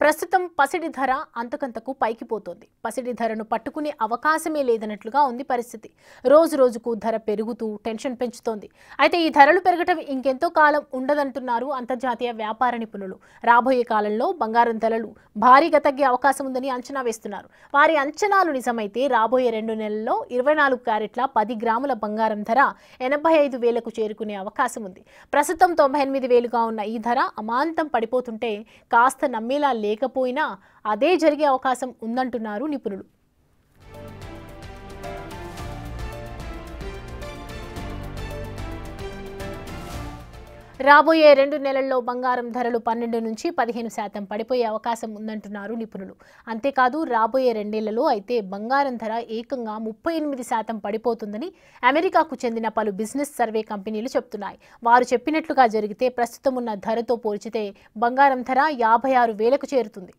ప్రస్తుతం పసిడి ధర అంతకంతకు పైకి పోతోంది. పసిడి ధరను పట్టుకునే అవకాశమే లేదన్నట్లుగా ఉంది పరిస్థితి. రోజు రోజుకు ధర పెరుగుతూ టెన్షన్ పెంచుతోంది. అయితే ఈ ధరలు పెరగటం ఇంకెంతో కాలం ఉండదంటున్నారు అంతర్జాతీయ వ్యాపార నిపుణులు. రాబోయే కాలంలో బంగారం ధరలు భారీగా తగ్గే అవకాశం ఉందని అంచనా వేస్తున్నారు. వారి అంచనాలు నిజమైతే రాబోయే 2 నెలల్లో 24 క్యారెట్ల 10 గ్రాముల బంగారం ధర 85,000కు చేరుకునే అవకాశం ఉంది. ప్రస్తుతం 98,000గా ఉన్న ఈ ధర అమాంతం పడిపోతుంటే కాస్త నమ్మేలా లేకపోయినా అదే జరిగే అవకాశం ఉందంటున్నారు నిపుణులు. రాబోయే 2 నెలల్లో బంగారం ధరలు 12 నుంచి 15% పడిపోయే అవకాశం ఉందంటున్నారు నిపుణులు. అంతేకాదు రాబోయే 2 నెలల్లో అయితే బంగారం ధర ఏకంగా 38% పడిపోతుందని అమెరికాకు చెందిన పలు బిజినెస్ సర్వే కంపెనీలు చెప్తున్నాయి. వారు చెప్పినట్లుగా జరిగితే ప్రస్తుతం ఉన్న ధరతో పోల్చితే బంగారం ధర 56,000కు చేరుతుంది.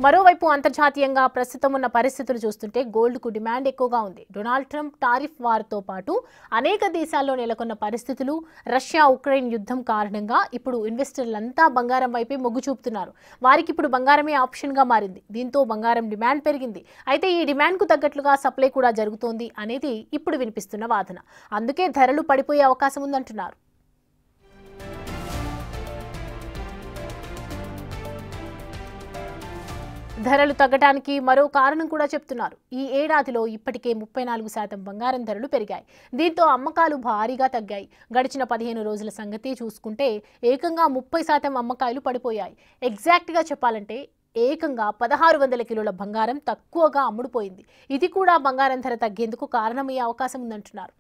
మరోవైపు అంతర్జాతీయంగా ప్రస్తుతం ఉన్న పరిస్థితులు చూస్తుంటే గోల్డ్కు డిమాండ్ ఎక్కువగా ఉంది. డొనాల్డ్ ట్రంప్ టారిఫ్ వార్తో పాటు అనేక దేశాల్లో నెలకొన్న పరిస్థితులు, రష్యా ఉక్రెయిన్ యుద్ధం కారణంగా ఇప్పుడు ఇన్వెస్టర్లంతా బంగారం వైపే మొగ్గు చూపుతున్నారు. వారికి ఇప్పుడు బంగారమే ఆప్షన్గా మారింది. దీంతో బంగారం డిమాండ్ పెరిగింది. అయితే ఈ డిమాండ్కు తగ్గట్లుగా సప్లై కూడా జరుగుతోంది అనేది ఇప్పుడు వినిపిస్తున్న వాదన. అందుకే ధరలు పడిపోయే అవకాశం ఉందంటున్నారు. ధరలు తగ్గడానికి మరో కారణం కూడా చెప్తున్నారు. ఈ ఏడాదిలో ఇప్పటికే 34% బంగారం ధరలు పెరిగాయి. దీంతో అమ్మకాలు భారీగా తగ్గాయి. గడిచిన 15 రోజుల సంగతి చూసుకుంటే ఏకంగా 30% అమ్మకాలు పడిపోయాయి. ఎగ్జాక్ట్గా చెప్పాలంటే ఏకంగా 1600 కిలోల బంగారం తక్కువగా అమ్ముడుపోయింది. ఇది కూడా బంగారం ధర తగ్గేందుకు కారణమయ్యే అవకాశం ఉందంటున్నారు.